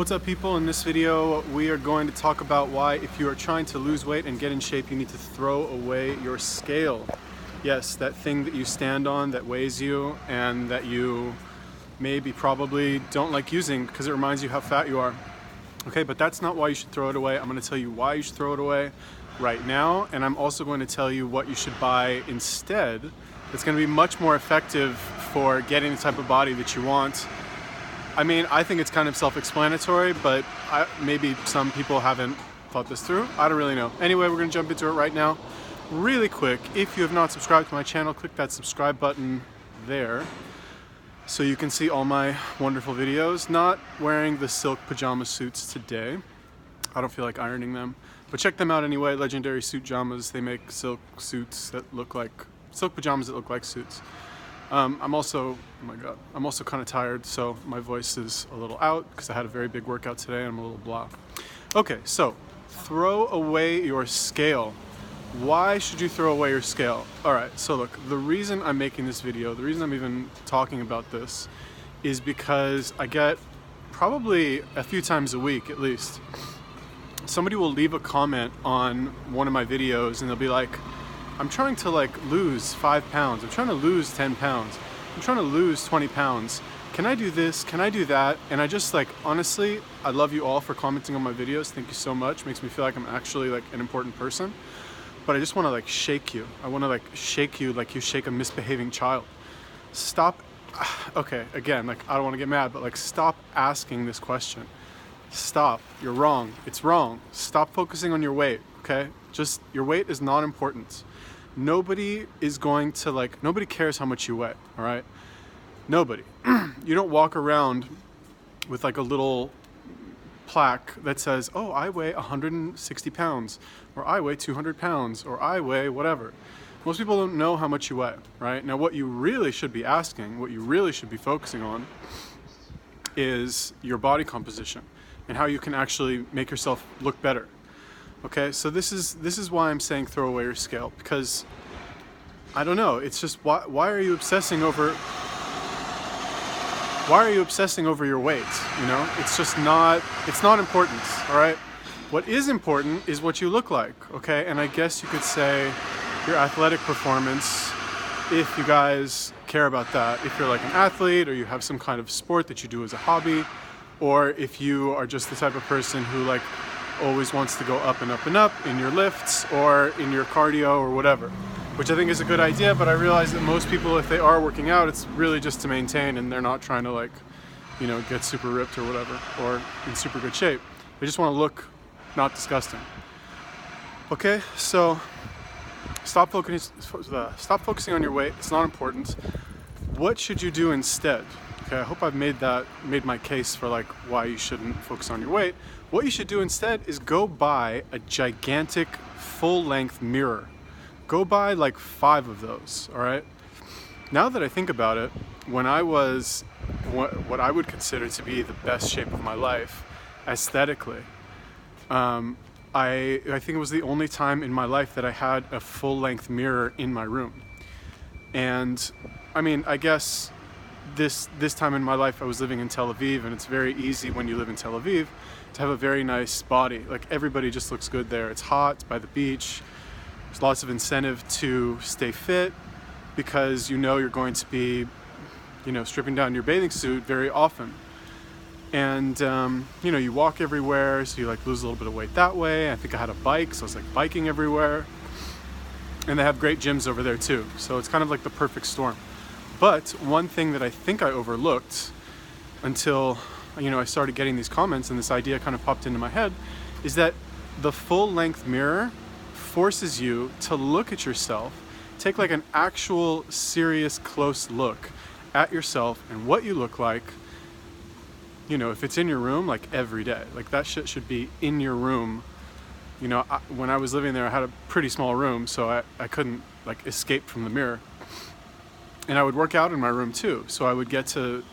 What's up, people? In this video we are going to talk about why, if you are trying to lose weight and get in shape, you need to throw away your scale. Yes, that thing that you stand on that weighs you and that you maybe probably don't like using because it reminds you how fat you are. Okay, but that's not why you should throw it away. I'm going to tell you why you should throw it away right now, and I'm also going to tell you what you should buy instead. It's going to be much more effective for getting the type of body that you want. I mean, I think it's kind of self-explanatory, but maybe some people haven't thought this through. I don't really know. Anyway, we're going to jump into it right now. Really quick, if you have not subscribed to my channel, click that subscribe button there so you can see all my wonderful videos. Not wearing the silk pajama suits today. I don't feel like ironing them, but check them out anyway. Legendary Suit Jamas. They make silk suits that look like silk pajamas that look like suits. I'm also kind of tired, so my voice is a little out because I had a very big workout today and I'm a little blah. Okay, so throw away your scale. Why should you throw away your scale? All right, so look, the reason I'm making this video, the reason I'm even talking about this is because I get probably a few times a week at least, somebody will leave a comment on one of my videos and they'll be like, I'm trying to lose 5 pounds. I'm trying to lose 10 pounds. I'm trying to lose 20 pounds. Can I do this? Can I do that? And I just honestly, I love you all for commenting on my videos. Thank you so much. Makes me feel like I'm actually an important person. But I just want to shake you. I want to shake you like you shake a misbehaving child. Stop. Okay, again, I don't want to get mad, but stop asking this question. Stop. You're wrong. It's wrong. Stop focusing on your weight, okay? Just, your weight is not important. Nobody is going to nobody cares how much you weigh, all right? Nobody. You don't walk around with a little plaque that says, oh, I weigh 160 pounds, or I weigh 200 pounds, or I weigh whatever. Most people don't know how much you weigh, right? Now, what you really should be asking, what you really should be focusing on is your body composition and how you can actually make yourself look better. Okay, so this is why I'm saying throw away your scale, because I don't know, it's just why are you obsessing over your weight, you know? It's just not important, all right? What is important is what you look like, okay? And I guess you could say your athletic performance, if you guys care about that, if you're an athlete or you have some kind of sport that you do as a hobby, or if you are just the type of person who always wants to go up and up and up in your lifts or in your cardio or whatever, which I think is a good idea, but I realize that most people, if they are working out, it's really just to maintain and they're not trying to get super ripped or whatever, or in super good shape. They just want to look not disgusting. Okay, so stop focusing on your weight. It's not important. What should you do instead? Okay, I hope I've made my case for why you shouldn't focus on your weight. What you should do instead is go buy a gigantic full-length mirror. Go buy 5 of those, all right? Now that I think about it, when I was what I would consider to be the best shape of my life, aesthetically, I think it was the only time in my life that I had a full-length mirror in my room. And I mean, I guess this time in my life I was living in Tel Aviv, and it's very easy when you live in Tel Aviv to have a very nice body. Everybody just looks good there. It's hot, it's by the beach. There's lots of incentive to stay fit because you're going to be, stripping down your bathing suit very often. And, you walk everywhere, so you lose a little bit of weight that way. I think I had a bike, so I was biking everywhere. And they have great gyms over there too. So it's kind of the perfect storm. But one thing that I think I overlooked until, I started getting these comments and this idea kind of popped into my head, is that the full-length mirror forces you to look at yourself, take an actual serious close look at yourself and what you look like. If it's in your room, every day, that shit should be in your room. When I was living there, I had a pretty small room, so I couldn't escape from the mirror. And I would work out in my room too, so I would get to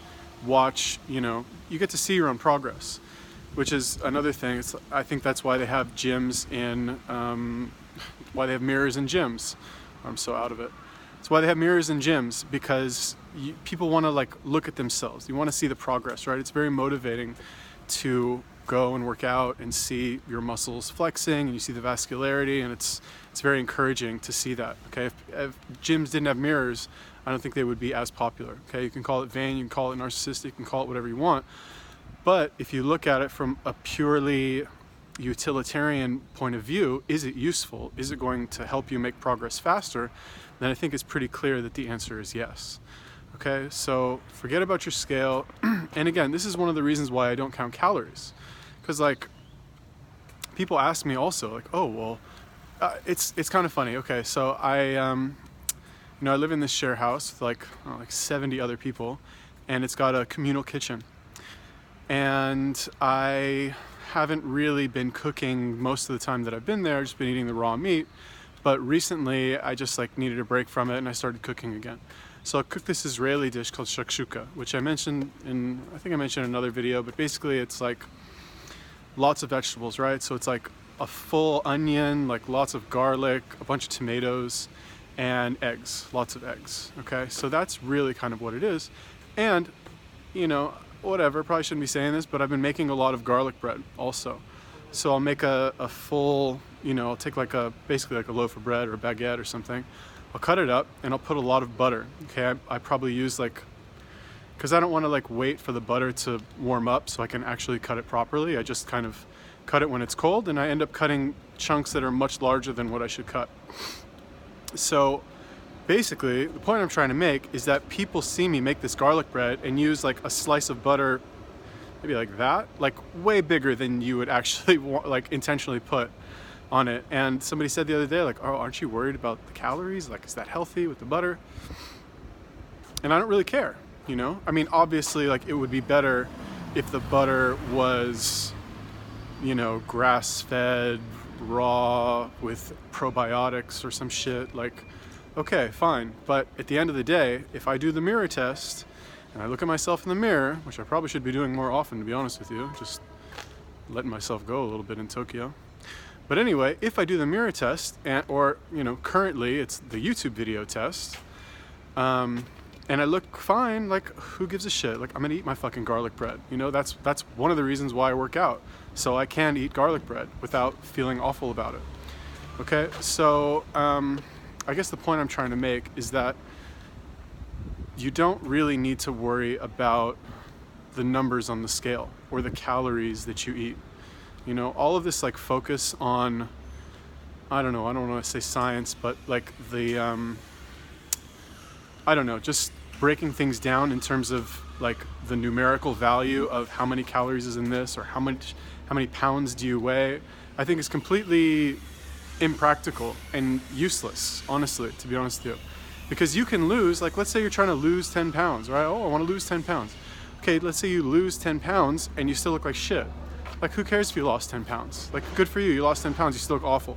watch, you get to see your own progress, which is another thing. I think that's why they have gyms in, why they have mirrors in gyms. I'm so out of it. That's why they have mirrors in gyms, because people want to look at themselves. You want to see the progress, right? It's very motivating to go and work out and see your muscles flexing, and you see the vascularity, and it's very encouraging to see that. Okay, if gyms didn't have mirrors, I don't think they would be as popular. Okay, you can call it vain, you can call it narcissistic, you can call it whatever you want, but if you look at it from a purely utilitarian point of view, is it useful? Is it going to help you make progress faster? Then I think it's pretty clear that the answer is yes. Okay, so forget about your scale. And again, this is one of the reasons why I don't count calories. Because like, people ask me also, like, oh, well, it's kind of funny. Okay, so I live in this share house with like 70 other people, and it's got a communal kitchen. And I haven't really been cooking most of the time that I've been there, just been eating the raw meat. But recently I just like needed a break from it, and I started cooking again. So I cooked this Israeli dish called shakshuka, which I mentioned in another video, but basically it's like lots of vegetables, right? So it's like a full onion, like lots of garlic, a bunch of tomatoes, and eggs, lots of eggs. Okay, so that's really kind of what it is. And, whatever, probably shouldn't be saying this, but I've been making a lot of garlic bread also. So I'll make a full, I'll take basically like a loaf of bread or a baguette or something. I'll cut it up and I'll put a lot of butter. Okay, I probably use because I don't want to wait for the butter to warm up so I can actually cut it properly. I just kind of cut it when it's cold, and I end up cutting chunks that are much larger than what I should cut. So basically, the point I'm trying to make is that people see me make this garlic bread and use like a slice of butter, maybe like that, like way bigger than you would actually intentionally put on it. And somebody said the other day, like, oh, aren't you worried about the calories? Like, is that healthy with the butter? And I don't really care, I mean, obviously, it would be better if the butter was, grass-fed, raw, with probiotics or some shit. Okay, fine. But at the end of the day, if I do the mirror test and I look at myself in the mirror, which I probably should be doing more often, to be honest with you, just letting myself go a little bit in Tokyo. But anyway, if I do the mirror test, or currently it's the YouTube video test, and I look fine, who gives a shit? I'm gonna eat my fucking garlic bread. That's one of the reasons why I work out, so I can eat garlic bread without feeling awful about it. Okay, so I guess the point I'm trying to make is that you don't really need to worry about the numbers on the scale or the calories that you eat. All of this focus on, I don't want to say science, but just breaking things down in terms of the numerical value of how many calories is in this, or how many pounds do you weigh, I think is completely impractical and useless, honestly, to be honest with you. Because you can lose, let's say you're trying to lose 10 pounds, right? Oh, I want to lose 10 pounds. Okay, let's say you lose 10 pounds and you still look like shit. Who cares if you lost 10 pounds? Good for you, you lost 10 pounds, you still look awful.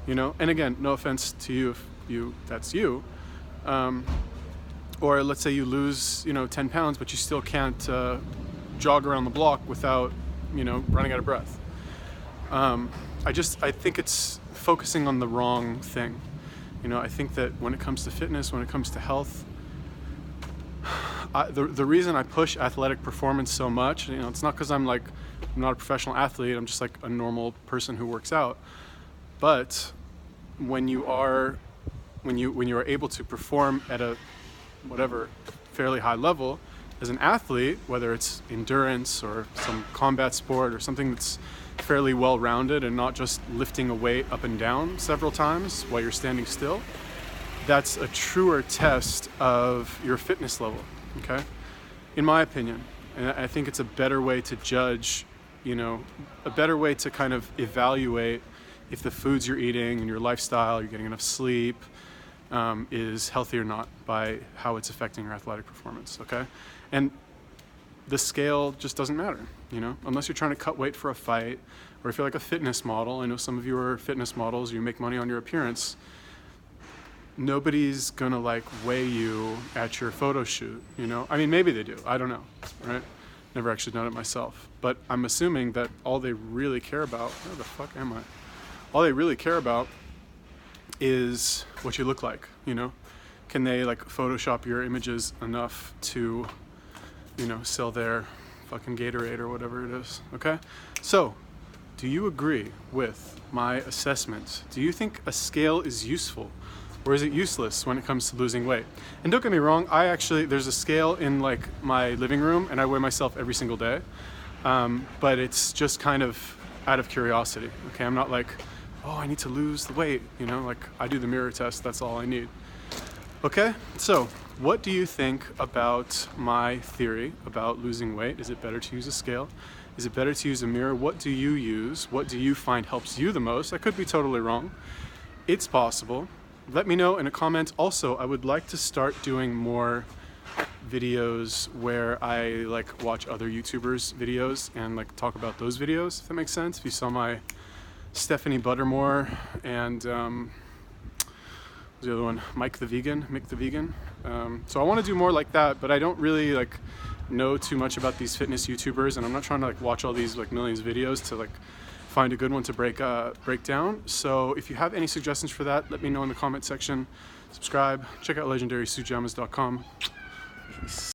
And again, no offense to you if that's you. Or let's say you lose, 10 pounds, but you still can't jog around the block without, running out of breath. I think it's focusing on the wrong thing. I think that when it comes to fitness, when it comes to health, the reason I push athletic performance so much, it's not because I'm not a professional athlete, I'm just a normal person who works out. But when you are able to perform at a fairly high level as an athlete, whether it's endurance or some combat sport or something that's fairly well-rounded and not just lifting a weight up and down several times while you're standing still, that's a truer test of your fitness level, okay? In my opinion. And I think it's a better way to judge, a better way to kind of evaluate if the foods you're eating and your lifestyle, you're getting enough sleep, is healthy or not by how it's affecting your athletic performance, okay? And the scale just doesn't matter, unless you're trying to cut weight for a fight, or if you're a fitness model. I know some of you are fitness models, you make money on your appearance. Nobody's gonna weigh you at your photo shoot, I mean, maybe they do, I don't know, right? Never actually done it myself, but I'm assuming that all they really care about, where the fuck am I? All they really care about is what you look like, Can they Photoshop your images enough to, sell their fucking Gatorade or whatever it is, okay? So, do you agree with my assessment? Do you think a scale is useful? Or is it useless when it comes to losing weight? And don't get me wrong, there's a scale in like my living room and I weigh myself every single day. But it's just kind of out of curiosity, okay? I'm not like, oh, I need to lose the weight, you know? Like, I do the mirror test, that's all I need. Okay, so what do you think about my theory about losing weight? Is it better to use a scale? Is it better to use a mirror? What do you use? What do you find helps you the most? I could be totally wrong. It's possible. Let me know in a comment. Also, I would like to start doing more videos where I like watch other YouTubers' videos and like talk about those videos, if that makes sense. If you saw my Stephanie Buttermore and what's the other one? Mick the Vegan. So I want to do more like that, but I don't really like know too much about these fitness YouTubers, and I'm not trying to like watch all these like millions of videos to like find a good one to break down. So if you have any suggestions for that, let me know in the comment section. Subscribe, check out legendarysujammas.com. Peace.